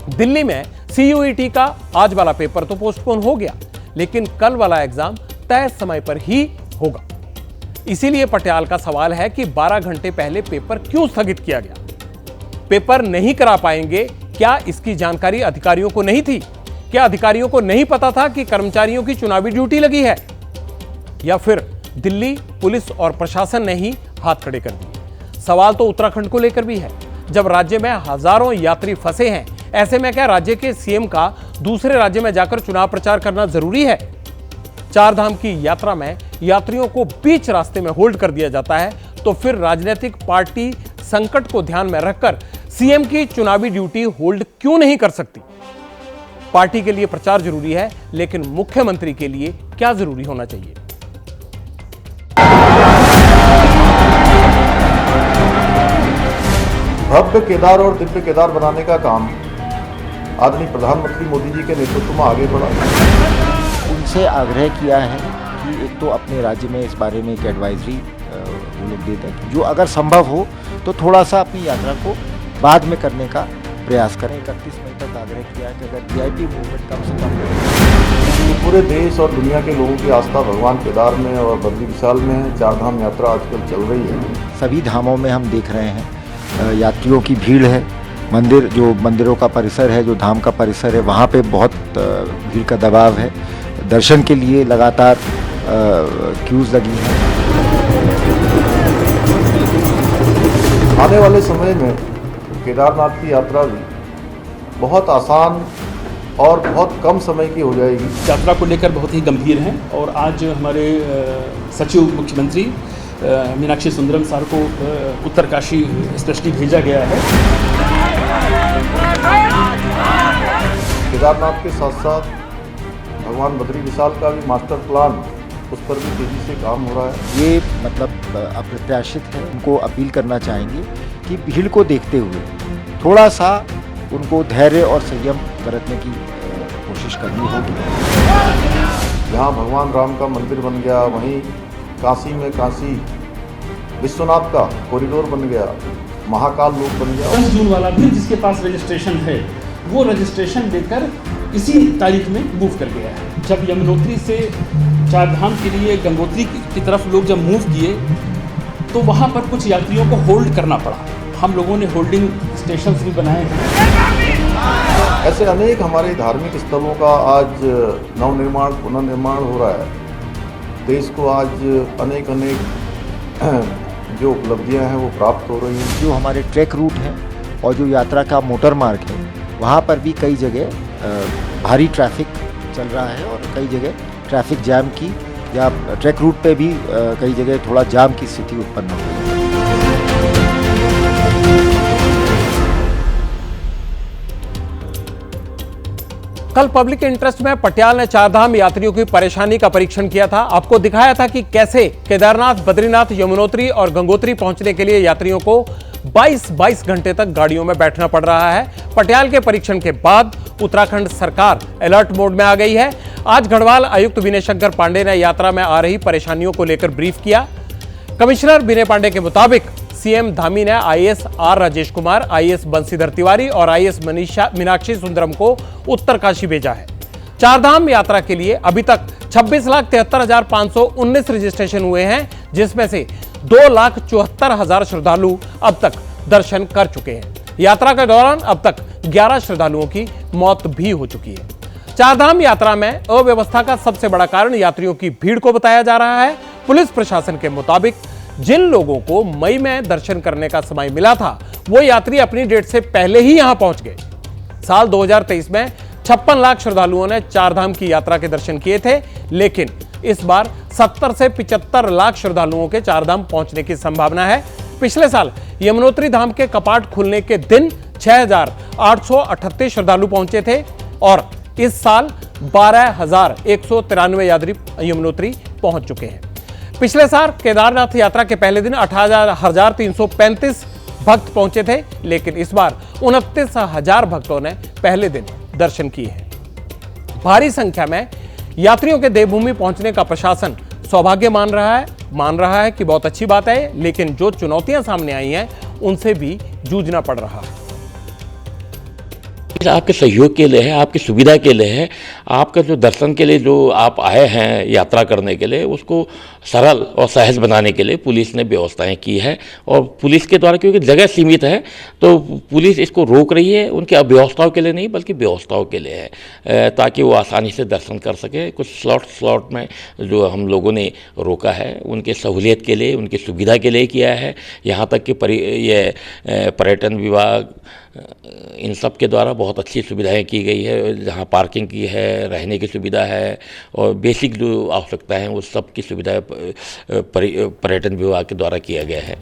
दिल्ली में CUET का आज वाला पेपर तो पोस्टपोन हो गया, लेकिन कल वाला एग्जाम तय समय पर ही होगा। इसीलिए पटियाल का सवाल है कि 12 घंटे पहले पेपर क्यों स्थगित किया गया? पेपर नहीं करा पाएंगे, क्या इसकी जानकारी अधिकारियों को नहीं थी? क्या अधिकारियों को नहीं पता था कि कर्मचारियों की चुनावी ड्यूटी लगी है? या फिर दिल्ली पुलिस और प्रशासन ने ही हाथ खड़े कर दिए? सवाल तो उत्तराखंड को लेकर भी है। जब राज्य में हजारों यात्री फंसे हैं, ऐसे में क्या राज्य के सीएम का दूसरे राज्य में जाकर चुनाव प्रचार करना जरूरी है? चारधाम की यात्रा में यात्रियों को बीच रास्ते में होल्ड कर दिया जाता है, तो फिर राजनीतिक पार्टी संकट को ध्यान में रखकर सीएम की चुनावी ड्यूटी होल्ड क्यों नहीं कर सकती? पार्टी के लिए प्रचार जरूरी है, लेकिन मुख्यमंत्री के लिए क्या जरूरी होना चाहिए? भव्य केदार और दिव्य केदार बनाने का काम आदरणीय प्रधानमंत्री मोदी जी के नेतृत्व में आगे बढ़ा। उनसे आग्रह किया है कि एक तो अपने राज्य में इस बारे में एक एडवाइजरी वो लोग देते हैं, जो अगर संभव हो तो थोड़ा सा अपनी यात्रा को बाद में करने का प्रयास करें। 31 मई तक आग्रह किया है कि अगर VIP मूवमेंट कम से कम तो पूरे देश और दुनिया के लोगों की आस्था भगवान केदार में और बद्री विशाल में है। चारधाम यात्रा आजकल चल रही है। सभी धामों में हम देख रहे हैं यात्रियों की भीड़ है। मंदिरों का परिसर है, जो धाम का परिसर है, वहाँ पे बहुत भीड़ का दबाव है। दर्शन के लिए लगातार क्यूज लगी हैं। आने वाले समय में केदारनाथ की यात्रा भी बहुत आसान और बहुत कम समय की हो जाएगी। यात्रा को लेकर बहुत ही गंभीर हैं और आज हमारे सचिव मुख्यमंत्री मीनाक्षी सुंदरम सर को उत्तरकाशी स्पेशली भेजा गया है। केदारनाथ के साथ साथ भगवान बद्री विशाल का भी मास्टर प्लान उस पर भी तेज़ी से काम हो रहा है। ये मतलब अप्रत्याशित है। उनको अपील करना चाहेंगे कि भीड़ को देखते हुए थोड़ा सा उनको धैर्य और संयम बरतने की कोशिश करनी होगी। जहाँ भगवान राम का मंदिर बन गया, वहीं काशी में काशी विश्वनाथ का कॉरिडोर बन गया, महाकाल लोक बन गया। 10 जून वाला भी जिसके पास रजिस्ट्रेशन है वो रजिस्ट्रेशन लेकर इसी तारीख में मूव कर गया है। जब यमुनोत्री से चारधाम के लिए गंगोत्री की तरफ लोग जब मूव किए तो वहाँ पर कुछ यात्रियों को होल्ड करना पड़ा। हम लोगों ने होल्डिंग स्टेशंस भी बनाए हैं। ऐसे अनेक हमारे धार्मिक स्थलों का आज नवनिर्माण पुनर्निर्माण हो रहा है। देश को आज अनेक जो उपलब्धियां हैं वो प्राप्त हो रही हैं। जो हमारे ट्रैक रूट हैं और जो यात्रा का मोटर मार्ग है वहाँ पर भी कई जगह भारी ट्रैफिक चल रहा है और कई जगह ट्रैफिक जैम की या ट्रैक रूट पे भी कई जगह थोड़ा जाम की स्थिति उत्पन्न हो रही है। कल पब्लिक इंटरेस्ट में पटियाल ने चारधाम यात्रियों की परेशानी का परीक्षण किया था। आपको दिखाया था कि कैसे केदारनाथ, बद्रीनाथ, यमुनोत्री और गंगोत्री पहुंचने के लिए यात्रियों को 22 घंटे तक गाड़ियों में बैठना पड़ रहा है। पटियाल के परीक्षण के बाद उत्तराखंड सरकार अलर्ट मोड में आ गई है। आज गढ़वाल आयुक्त विनय शंकर पांडे ने यात्रा में आ रही परेशानियों को लेकर ब्रीफ किया। कमिश्नर विनय पांडे के मुताबिक सीएम धामी ने IAS R Rajesh Kumar, IAS Banshidhar Tiwari और आईएएस मीनाक्षी सुंदरम को उत्तरकाशी भेजा है। चारधाम यात्रा के लिए अभी तक 26,73,519 रजिस्ट्रेशन हुए हैं, जिसमें से 2,74,000 श्रद्धालु अब तक दर्शन कर चुके हैं। यात्रा के दौरान अब तक 11 श्रद्धालुओं की मौत भी हो चुकी है। चारधाम यात्रा में अव्यवस्था का सबसे बड़ा कारण यात्रियों की भीड़ को बताया जा रहा है। पुलिस प्रशासन के मुताबिक जिन लोगों को मई में दर्शन करने का समय मिला था वो यात्री अपनी डेट से पहले ही यहां पहुंच गए। साल 2023 में 56 लाख श्रद्धालुओं ने चारधाम की यात्रा के दर्शन किए थे, लेकिन इस बार 70 से 75 लाख श्रद्धालुओं के चारधाम पहुंचने की संभावना है। पिछले साल यमुनोत्री धाम के कपाट खुलने के दिन 6,838 श्रद्धालु पहुंचे थे और इस साल 12,193 यात्री यमुनोत्री पहुंच चुके हैं। पिछले साल केदारनाथ यात्रा के पहले दिन 18,335 भक्त पहुंचे थे, लेकिन इस बार 29,000 भक्तों ने पहले दिन दर्शन किए हैं। भारी संख्या में यात्रियों के देवभूमि पहुंचने का प्रशासन सौभाग्य मान रहा है कि बहुत अच्छी बात है, लेकिन जो चुनौतियां सामने आई हैं उनसे भी जूझना पड़ रहा है। आपके सहयोग के लिए है, आपकी सुविधा के लिए है। आपका जो दर्शन के लिए जो आप आए हैं यात्रा करने के लिए, उसको सरल और सहज बनाने के लिए पुलिस ने व्यवस्थाएं की है। और पुलिस के द्वारा, क्योंकि जगह सीमित है तो पुलिस इसको रोक रही है, उनकी अव्यवस्थाओं के लिए नहीं बल्कि व्यवस्थाओं के लिए है, ताकि वो आसानी से दर्शन कर सके। कुछ स्लॉट में जो हम लोगों ने रोका है उनके सहूलियत के लिए, उनकी सुविधा के लिए किया है। यहाँ तक कि पर्यटन विभाग इन सब के द्वारा बहुत अच्छी सुविधाएं की गई है। जहाँ पार्किंग की है, रहने की सुविधा है और बेसिक जो आवश्यकता है उस सब की सुविधा पर्यटन विभाग के द्वारा किया गया है।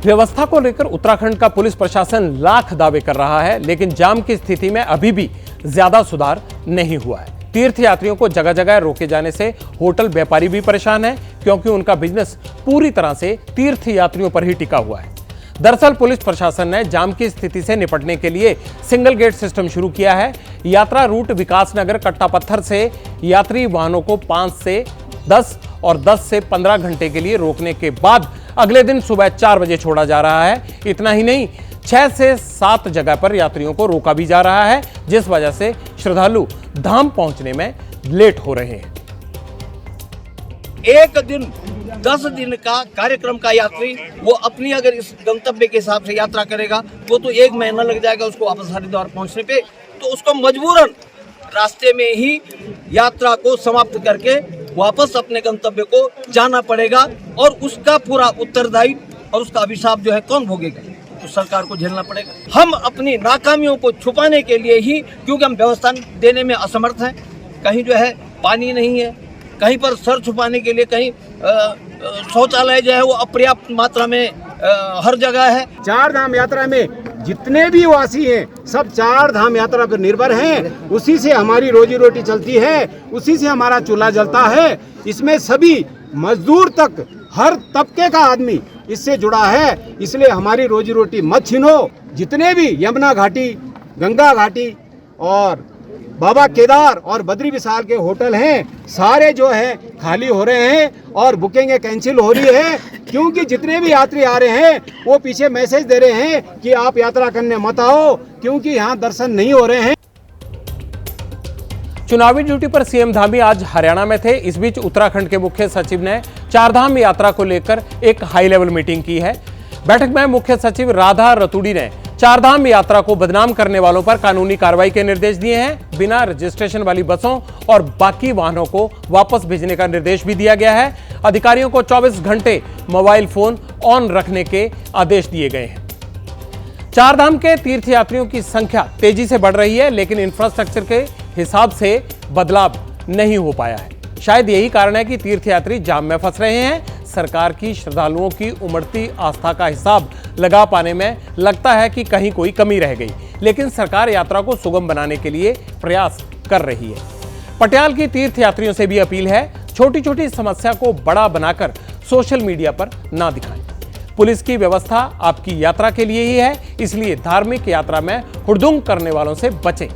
व्यवस्था को लेकर उत्तराखंड का पुलिस प्रशासन लाख दावे कर रहा है, लेकिन जाम की स्थिति में अभी भी ज्यादा सुधार नहीं हुआ है। तीर्थ यात्रियों को जगह जगह रोके जाने से होटल व्यापारी भी परेशान है, क्योंकि उनका बिजनेस पूरी तरह से तीर्थ यात्रियों पर ही टिका हुआ है। दरअसल पुलिस प्रशासन ने जाम की स्थिति से निपटने के लिए सिंगल गेट सिस्टम शुरू किया है। यात्रा रूट विकासनगर कट्टापत्थर से यात्री वाहनों को 5 से 10 और 10 से 15 घंटे के लिए रोकने के बाद अगले दिन सुबह 4 बजे छोड़ा जा रहा है। इतना ही नहीं, 6 से 7 जगह पर यात्रियों को रोका भी जा रहा है, जिस वजह से श्रद्धालु धाम पहुंचने में लेट हो रहे हैं। एक दिन 10 दिन का कार्यक्रम का यात्री वो अपनी अगर इस गंतव्य के हिसाब से यात्रा करेगा वो तो 1 महीना लग जाएगा उसको वापस हरिद्वार पहुंचने पे, तो उसको मजबूरन रास्ते में ही यात्रा को समाप्त करके वापस अपने गंतव्य को जाना पड़ेगा। और उसका पूरा उत्तरदायी और उसका अभिशाप जो है कौन भोगेगा? तो सरकार को झेलना पड़ेगा। हम अपनी नाकामियों को छुपाने के लिए ही, क्योंकि हम व्यवस्था देने में असमर्थ हैं, कहीं जो है पानी नहीं है, कहीं पर सर छुपाने के लिए कहीं शौचालय जो है वो अपर्याप्त मात्रा में हर जगह है। चारधाम यात्रा में जितने भी वासी हैं सब 4 धाम यात्रा पर निर्भर हैं। उसी से हमारी रोजी रोटी चलती है, उसी से हमारा चूल्हा जलता है। इसमें सभी मजदूर तक हर तबके का आदमी इससे जुड़ा है। इसलिए हमारी रोजी रोटी मत छीनो। जितने भी यमुना घाटी, गंगा घाटी और बाबा केदार और बद्री विशाल के होटल हैं, सारे जो है खाली हो रहे हैं और बुकिंगें कैंसिल हो रही है, क्योंकि जितने भी यात्री आ रहे हैं वो पीछे मैसेज दे रहे हैं कि आप यात्रा करने मत आओ, क्योंकि यहाँ दर्शन नहीं हो रहे हैं। चुनावी ड्यूटी पर सीएम धामी आज हरियाणा में थे। इस बीच उत्तराखंड के मुख्य सचिव ने चारधाम यात्रा को लेकर एक हाई लेवल मीटिंग की है। बैठक में मुख्य सचिव राधा रतूड़ी ने चारधाम यात्रा को बदनाम करने वालों पर कानूनी कार्रवाई के निर्देश दिए हैं। बिना रजिस्ट्रेशन वाली बसों और बाकी वाहनों को वापस भेजने का निर्देश भी दिया गया है। अधिकारियों को 24 घंटे मोबाइल फोन ऑन रखने के आदेश दिए गए हैं। चारधाम के तीर्थयात्रियों की संख्या तेजी से बढ़ रही है, लेकिन इंफ्रास्ट्रक्चर के हिसाब से बदलाव नहीं हो पाया है। शायद यही कारण है कि तीर्थयात्री जाम में फंस रहे हैं। सरकार की श्रद्धालुओं की उमड़ती आस्था का हिसाब लगा पाने में लगता है कि कहीं कोई कमी रह गई, लेकिन सरकार यात्रा को सुगम बनाने के लिए प्रयास कर रही है। पटियाला की तीर्थयात्रियों से भी अपील है, छोटी छोटी समस्या को बड़ा बनाकर सोशल मीडिया पर ना दिखाएं। पुलिस की व्यवस्था आपकी यात्रा के लिए ही है, इसलिए धार्मिक यात्रा में हुड़दंग करने वालों से बचें।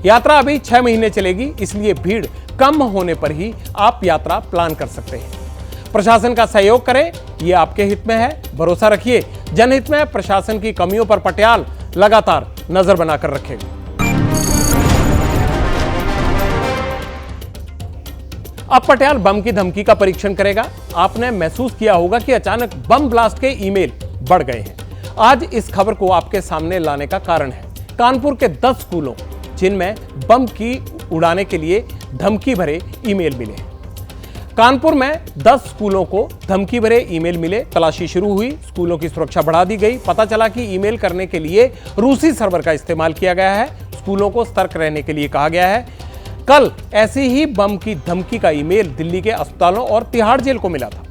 यात्रा अभी 6 महीने चलेगी, इसलिए भीड़ कम होने पर ही आप यात्रा प्लान कर सकते हैं। प्रशासन का सहयोग करें, यह आपके हित में है। भरोसा रखिए, जनहित में प्रशासन की कमियों पर पटियाला लगातार नजर बनाकर रखेगा। अब पटियाला बम की धमकी का परीक्षण करेगा। आपने महसूस किया होगा कि अचानक बम ब्लास्ट के ईमेल बढ़ गए हैं। आज इस खबर को आपके सामने लाने का कारण है कानपुर के 10 स्कूलों जिनमें बम की उड़ाने के लिए धमकी भरे ईमेल मिले। कानपुर में 10 स्कूलों को धमकी भरे ईमेल मिले। तलाशी शुरू हुई, स्कूलों की सुरक्षा बढ़ा दी गई। पता चला कि ईमेल करने के लिए रूसी सर्वर का इस्तेमाल किया गया है। स्कूलों को सतर्क रहने के लिए कहा गया है। कल ऐसी ही बम की धमकी का ईमेल दिल्ली के अस्पतालों और तिहाड़ जेल को मिला था।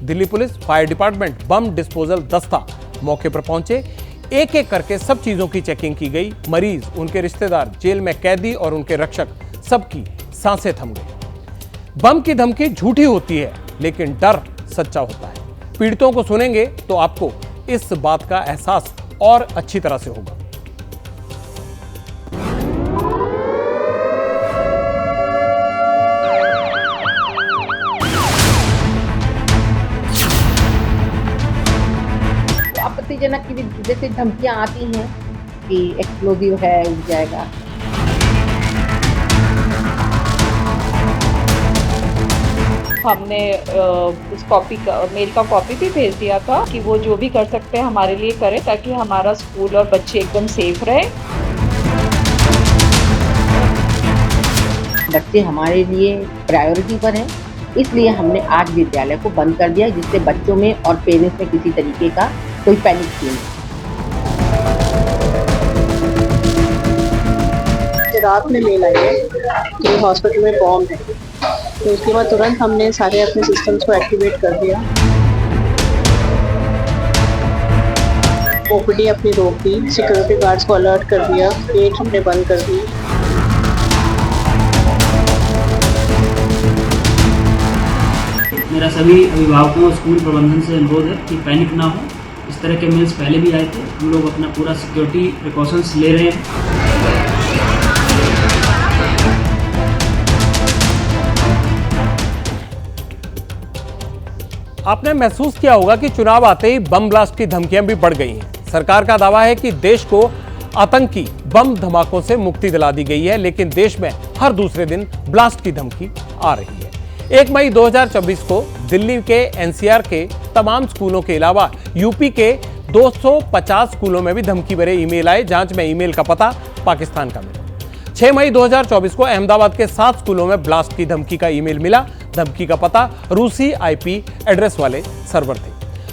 Delhi police, fire department, bomb disposal दस्ता मौके पर पहुंचे। एक एक करके सब चीजों की चेकिंग की गई। मरीज, उनके रिश्तेदार, जेल में कैदी और उनके रक्षक, सबकी सांसें थम गई। बम की धमकी झूठी होती है, लेकिन डर सच्चा होता है। पीड़ितों को सुनेंगे तो आपको इस बात का एहसास और अच्छी तरह से होगा। आपत्तिजनक की भी जैसे धमकियां आती हैं कि एक्सप्लोजिव है, उड़ जाएगा। हमने उस कॉपी का, मेल का कॉपी भी भेज दिया था कि वो जो भी कर सकते हैं हमारे लिए करें, ताकि हमारा स्कूल और बच्चे एकदम सेफ रहे। बच्चे हमारे लिए प्रायोरिटी पर हैं, इसलिए हमने आज विद्यालय को बंद कर दिया, जिससे बच्चों में और पेरेंट्स में किसी तरीके का कोई पैनिक नहीं। रात में मेल आई है कि हॉस्पिटल में बॉम्ब है, तो उसके बाद तुरंत हमने सारे अपने सिस्टम्स को एक्टिवेट कर दिया। ओपीडी अपनी रोक दी, सिक्योरिटी गार्ड्स को अलर्ट कर दिया, गेट हमने बंद कर दी। मेरा सभी अभिभावकों और स्कूल प्रबंधन से अनुरोध है कि पैनिक ना हो। इस तरह के मेल्स पहले भी आए थे, हम लोग अपना पूरा सिक्योरिटी प्रिकॉशंस ले रहे हैं। आपने महसूस किया होगा कि चुनाव आते ही बम ब्लास्ट की धमकियां भी बढ़ गई हैं। सरकार का दावा है कि देश को आतंकी बम धमाकों से मुक्ति दिला दी गई है, लेकिन देश में हर दूसरे दिन ब्लास्ट की धमकी आ रही है। 1 मई 2024 को दिल्ली के एनसीआर के तमाम स्कूलों के अलावा यूपी के 250 स्कूलों में भी धमकी भरे ईमेल आए। जांच में ईमेल का पता पाकिस्तान का मिला। 6 मई 2024 को अहमदाबाद के 7 स्कूलों में ब्लास्ट की धमकी का ईमेल मिला। धमकी का पता रूसी आईपी एड्रेस वाले सर्वर थे।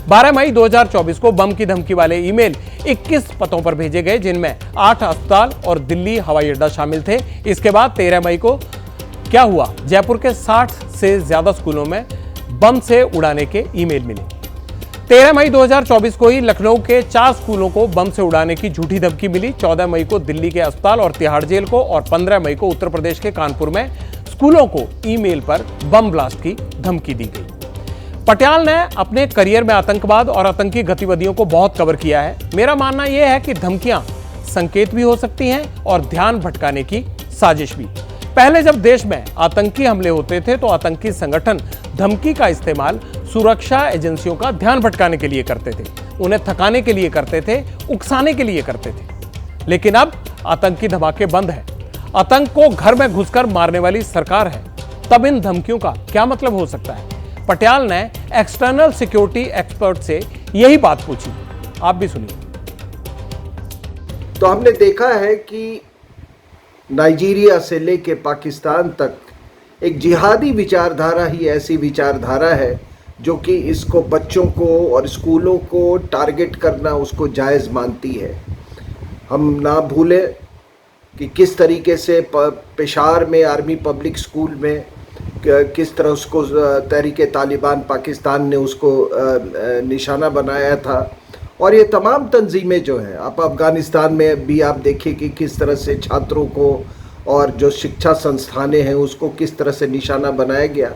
12 मई 2024 को बम की धमकी वाले ईमेल 21 पतों पर भेजे गए, जिनमें 8 अस्पताल और दिल्ली हवाई अड्डा शामिल थे। इसके बाद 13 मई को क्या हुआ, जयपुर के 60 से ज्यादा स्कूलों में बम से उड़ाने के ईमेल मिले। 13 मई 2024 को ही लखनऊ के 4 स्कूलों को बम से उड़ाने की झूठी धमकी मिली। 14 मई को दिल्ली के अस्पताल और तिहाड़ जेल को और 15 मई को उत्तर प्रदेश के कानपुर में स्कूलों को ईमेल पर बम ब्लास्ट की धमकी दी गई। पटियाल ने अपने करियर में आतंकवाद और आतंकी गतिविधियों को बहुत कवर किया है। मेरा मानना यह है कि धमकियां संकेत भी हो सकती हैं और ध्यान भटकाने की साजिश भी। पहले जब देश में आतंकी हमले होते थे तो आतंकी संगठन धमकी का इस्तेमाल सुरक्षा एजेंसियों का ध्यान भटकाने के लिए करते थे, उन्हें थकाने के लिए करते थे, उकसाने के लिए करते थे। लेकिन अब आतंकी धमाके बंद है, आतंक को घर में घुसकर मारने वाली सरकार है, तब इन धमकियों का क्या मतलब हो सकता है? पटियाल ने एक्सटर्नल सिक्योरिटी एक्सपर्ट से यही बात पूछी, आप भी सुनिए। तो हमने देखा है कि नाइजीरिया से लेके पाकिस्तान तक एक जिहादी विचारधारा ही ऐसी विचारधारा है जो कि इसको बच्चों को और स्कूलों को टारगेट करना उसको जायज़ मानती है। हम ना भूलें कि किस तरीके से पेशावर में आर्मी पब्लिक स्कूल में किस तरह उसको तहरीक तालिबान पाकिस्तान ने उसको निशाना बनाया था। और ये तमाम तंजीमें जो हैं, आप अफ़गानिस्तान में भी आप देखिए कि किस तरह से छात्रों को और जो शिक्षा संस्थानें हैं उसको किस तरह से निशाना बनाया गया।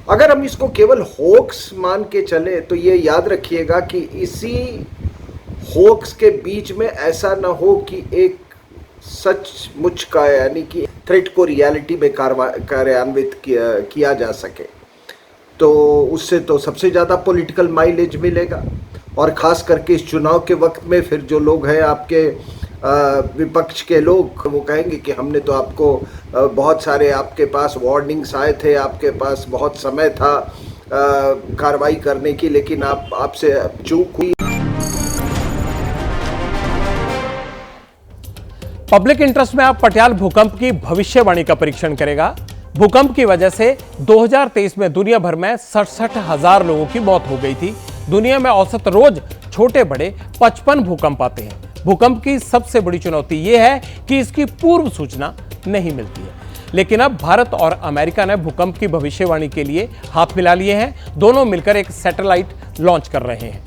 अगर हम इसको केवल होक्स मान के चले तो ये याद रखिएगा कि इसी होक्स के बीच में ऐसा ना हो कि एक सचमुच का यानी कि थ्रेट को रियलिटी में कार्यान्वित किया जा सके, तो उससे तो सबसे ज़्यादा पॉलिटिकल माइलेज मिलेगा। और ख़ास करके इस चुनाव के वक्त में फिर जो लोग हैं आपके विपक्ष के लोग, वो कहेंगे कि हमने तो आपको बहुत सारे आपके पास वार्निंग्स आए थे, आपके पास बहुत समय था कार्रवाई करने की, लेकिन आपसे चूक हुई। पब्लिक इंटरेस्ट में आप पटियाल भूकंप की भविष्यवाणी का परीक्षण करेगा। भूकंप की वजह से 2023 में दुनिया भर में 67,000 लोगों की मौत हो गई थी। दुनिया में औसत रोज छोटे बड़े 55 भूकंप आते हैं। भूकंप की सबसे बड़ी चुनौती यह है कि इसकी पूर्व सूचना नहीं मिलती है। लेकिन अब भारत और अमेरिका ने भूकंप की भविष्यवाणी के लिए हाथ मिला लिए हैं। दोनों मिलकर एक सैटेलाइट लॉन्च कर रहे हैं।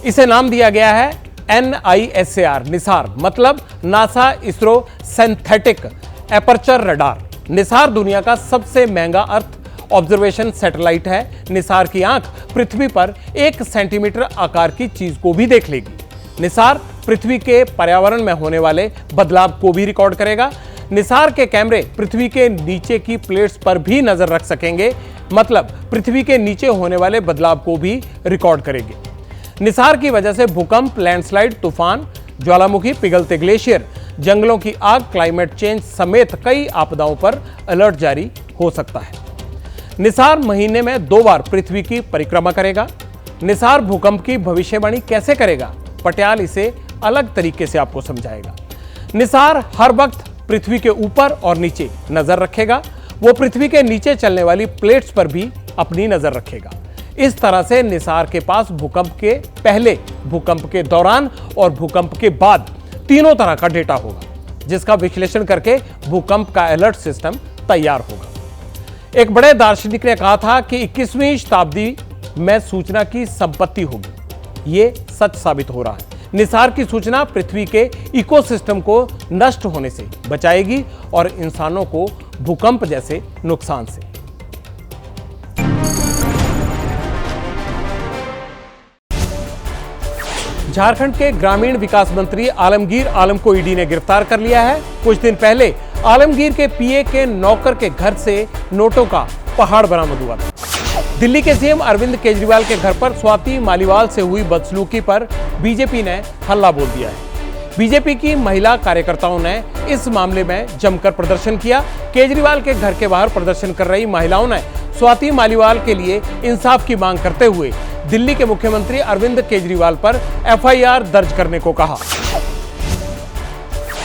इसे नाम दिया गया है NISAR, निसार, मतलब NASA ISRO synthetic aperture radar. Nisar दुनिया का सबसे महंगा अर्थ ऑब्जर्वेशन सैटेलाइट है। निसार की आंख पृथ्वी पर 1 सेंटीमीटर आकार की चीज को भी देख लेगी। निसार पृथ्वी के पर्यावरण में होने वाले बदलाव को भी रिकॉर्ड करेगा। निसार के कैमरे पृथ्वी के नीचे की प्लेट्स पर भी नजर रख सकेंगे, मतलब पृथ्वी के नीचे होने वाले बदलाव को भी रिकॉर्ड करेंगे। निसार की वजह से भूकंप, लैंडस्लाइड, तूफान, ज्वालामुखी, पिघलते ग्लेशियर, जंगलों की आग, क्लाइमेट चेंज समेत कई आपदाओं पर अलर्ट जारी हो सकता है। निसार महीने में 2 बार पृथ्वी की परिक्रमा करेगा। निसार भूकंप की भविष्यवाणी कैसे करेगा? पटियाल इसे अलग तरीके से आपको समझाएगा। निसार हर वक्त पृथ्वी के ऊपर और नीचे नजर रखेगा। वो पृथ्वी के नीचे चलने वाली प्लेट्स पर भी अपनी नजर रखेगा। इस तरह से निसार के पास भूकंप के पहले, भूकंप के दौरान और भूकंप के बाद तीनों तरह का डेटा होगा, जिसका विश्लेषण करके भूकंप का अलर्ट सिस्टम तैयार होगा। एक बड़े दार्शनिक ने कहा था कि 21वीं शताब्दी में सूचना की संपत्ति होगी। ये सच साबित हो रहा है। निसार की सूचना पृथ्वी के इकोसिस्टम को नष्ट होने से बचाएगी और इंसानों को भूकंप जैसे नुकसान से। झारखंड के ग्रामीण विकास मंत्री आलमगीर आलम को ईडी ने गिरफ्तार कर लिया है। कुछ दिन पहले आलमगीर के पीए के नौकर के घर से नोटों का पहाड़ बरामद हुआ था। दिल्ली के सीएम अरविंद केजरीवाल के घर पर स्वाति मालीवाल से हुई बदसलूकी पर बीजेपी ने हल्ला बोल दिया है। बीजेपी की महिला कार्यकर्ताओं ने इस मामले में जमकर प्रदर्शन किया। केजरीवाल के घर के बाहर प्रदर्शन कर रही महिलाओं ने स्वाति मालीवाल के लिए इंसाफ की मांग करते हुए दिल्ली के मुख्यमंत्री अरविंद केजरीवाल पर एफआईआर दर्ज करने को कहा।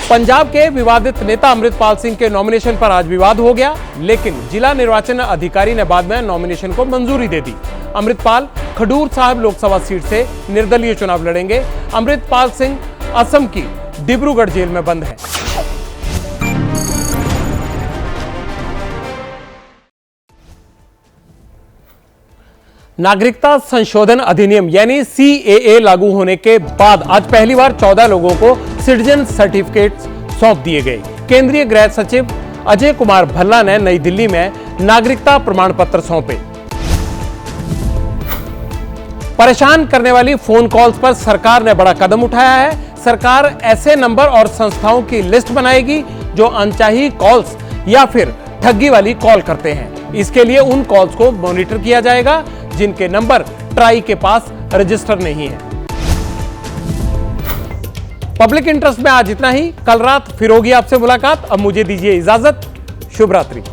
पंजाब के विवादित नेता अमृतपाल सिंह के नॉमिनेशन पर आज विवाद हो गया, लेकिन जिला निर्वाचन अधिकारी ने बाद में नॉमिनेशन को मंजूरी दे दी। अमृतपाल खडूर साहिब लोकसभा सीट से निर्दलीय चुनाव लड़ेंगे। अमृतपाल सिंह असम की डिब्रूगढ़ जेल में बंद है। नागरिकता संशोधन अधिनियम यानी CAA लागू होने के बाद आज पहली बार 14 लोगों को सिटीजन सर्टिफिकेट सौंप दिए गए। केंद्रीय गृह सचिव अजय कुमार भल्ला ने नई दिल्ली में नागरिकता प्रमाण पत्र सौंपे। परेशान करने वाली फोन कॉल्स पर सरकार ने बड़ा कदम उठाया है। सरकार ऐसे नंबर और संस्थाओं की लिस्ट बनाएगी जो अनचाही कॉल्स या फिर ठगी वाली कॉल करते हैं। इसके लिए उन कॉल्स को मॉनिटर किया जाएगा जिनके नंबर ट्राई के पास रजिस्टर नहीं है। पब्लिक इंटरेस्ट में आज इतना ही। कल रात फिर होगी आपसे मुलाकात। अब मुझे दीजिए इजाजत। शुभ रात्रि।